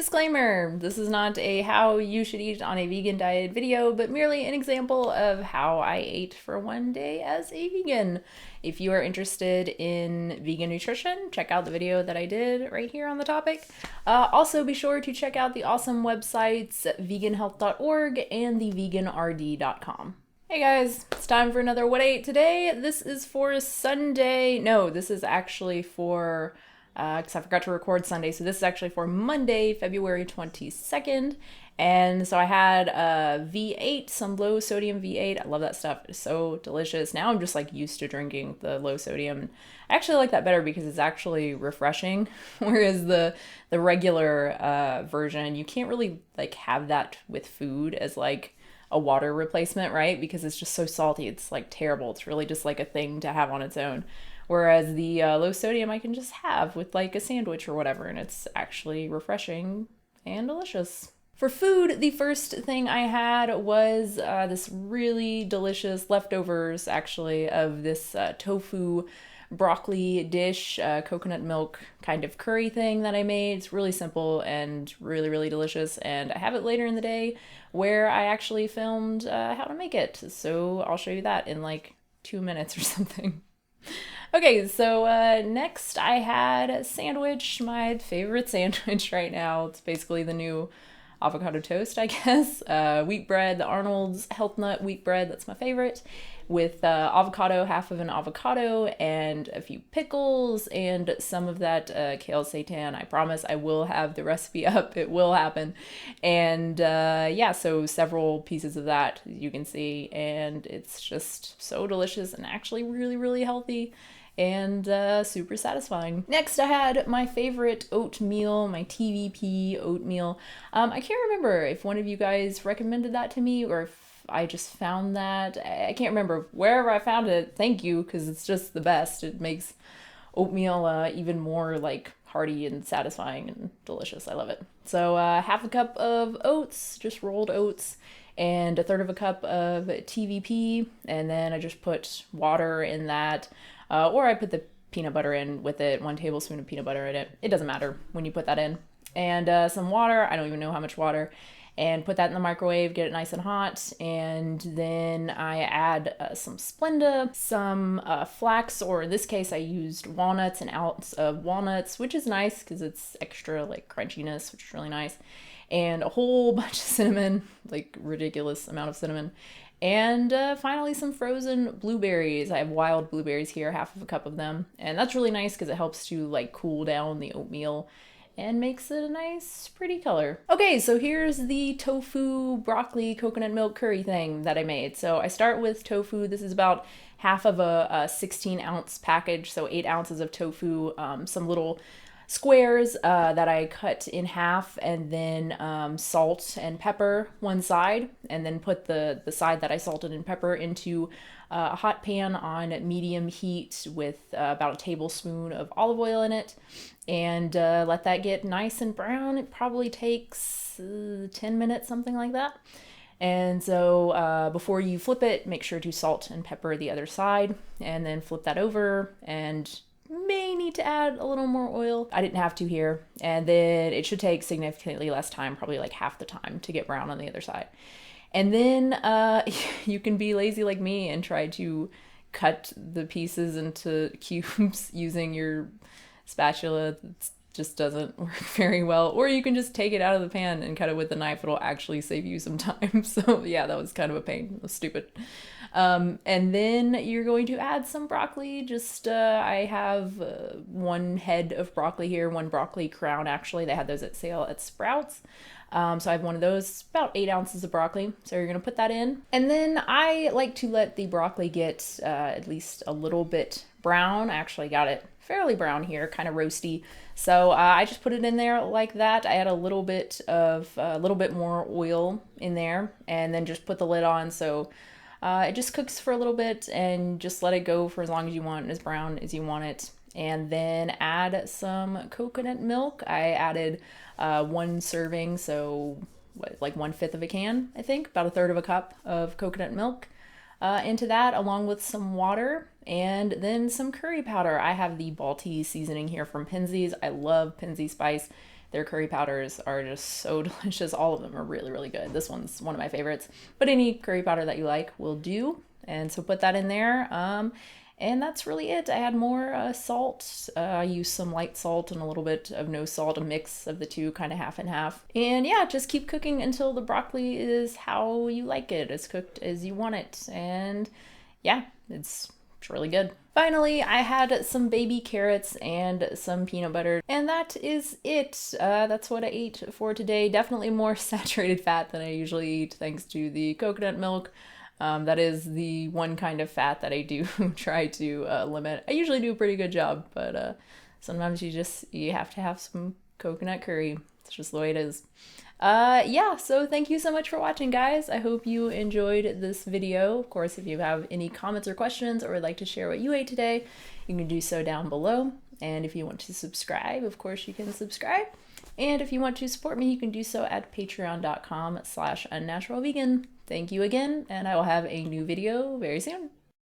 Disclaimer, this is not a how you should eat on a vegan diet video, but merely an example of how I ate for one day as a vegan. If you are interested in vegan nutrition, check out the video that I did right here on the topic. Also, be sure to check out the awesome websites veganhealth.org and theveganrd.com. Hey guys, it's time for another What I Ate Today. This is for Sunday. No, this is actually for because I forgot to record Sunday. So this is actually for Monday, February 22nd. And so I had V8, some low sodium V8. I love that stuff. It's so delicious. Now I'm just like used to drinking the low sodium. I actually like that better because it's actually refreshing. Whereas the regular version, you can't really like have that with food as like a water replacement, right? Because it's just so salty. It's like terrible. It's really just like a thing to have on its own. Whereas the low sodium I can just have with like a sandwich or whatever, and it's actually refreshing and delicious. For food, the first thing I had was this really delicious leftovers, actually, of this tofu broccoli dish, coconut milk kind of curry thing that I made. It's really simple and really, really delicious, and I have it later in the day where I actually filmed how to make it. So I'll show you that in like 2 minutes or something. Okay, so next I had a sandwich, my favorite sandwich right now. It's basically the new avocado toast, I guess. Wheat bread, the Arnold's Health Nut wheat bread, that's my favorite, with avocado, half of an avocado, and a few pickles, and some of that kale seitan. I promise I will have the recipe up. It will happen. And yeah, so several pieces of that, you can see, and it's just so delicious and actually really, really healthy and super satisfying. Next, I had my favorite oatmeal, my TVP oatmeal. I can't remember if one of you guys recommended that to me or if I just found that. I can't remember. Wherever I found it, thank you, because it's just the best. It makes oatmeal even more like hearty and satisfying and delicious. I love it. So half a cup of oats, just rolled oats, and a third of a cup of TVP, and then I just put water in that. Or I put the peanut butter in with it, 1 tablespoon of peanut butter in it. It doesn't matter when you put that in. And some water, I don't even know how much water, and put that in the microwave, get it nice and hot. And then I add some Splenda, some flax, or in this case I used walnuts, an ounce of walnuts, which is nice because it's extra like crunchiness, which is really nice. And a whole bunch of cinnamon, like ridiculous amount of cinnamon. And finally, some frozen blueberries. I have wild blueberries here, half of a cup of them. And that's really nice because it helps to like cool down the oatmeal and makes it a nice, pretty color. Okay, so here's the tofu broccoli coconut milk curry thing that I made. So I start with tofu. This is about half of a 16-ounce package, so 8 ounces of tofu, some little squares that I cut in half, and then salt and pepper one side, and then put the side that I salted and pepper into a hot pan on medium heat with about a tablespoon of olive oil in it, and let that get nice and brown. It probably takes 10 minutes, something like that. And so before you flip it, make sure to salt and pepper the other side, and then flip that over, and may need to add a little more oil. I didn't have to here. And then it should take significantly less time, probably like half the time, to get brown on the other side. And then you can be lazy like me and try to cut the pieces into cubes using your spatula. It just doesn't work very well. Or you can just take it out of the pan and cut it with a knife. It'll actually save you some time. So yeah, that was kind of a pain. It was stupid. And then you're going to add some broccoli. Just I have 1 head of broccoli here, 1 broccoli crown actually. They had those at sale at Sprouts. So I have 1 of those, about 8 ounces of broccoli. So you're gonna put that in. And then I like to let the broccoli get at least a little bit brown. I actually got it fairly brown here, kind of roasty. So I just put it in there like that. I add a little bit more oil in there, and then just put the lid on. So it just cooks for a little bit, and just let it go for as long as you want, as brown as you want it. And then add some coconut milk. I added 1 serving, so like 1/5 of a can, I think, about a third of a cup of coconut milk into that, along with some water, and then some curry powder. I have the Balti seasoning here from Penzeys. I love Penzeys spice. Their curry powders are just so delicious. All of them are really, really good. This one's one of my favorites, but any curry powder that you like will do. And so put that in there. And that's really it. I had more salt. I used some light salt and a little bit of no salt, a mix of the two, kind of half and half. And yeah, just keep cooking until the broccoli is how you like it, as cooked as you want it. And yeah, it's really good. Finally, I had some baby carrots and some peanut butter, and that is it. That's what I ate for today. Definitely more saturated fat than I usually eat, thanks to the coconut milk. That is the one kind of fat that I do try to limit. I usually do a pretty good job, but sometimes you have to have some coconut curry. It's just the way it is. Yeah, so thank you so much for watching, guys. I hope you enjoyed this video. Of course, if you have any comments or questions or would like to share what you ate today, you can do so down below. And if you want to subscribe, of course, you can subscribe. And if you want to support me, you can do so at patreon.com/unnaturalvegan. Thank you again, and I will have a new video very soon.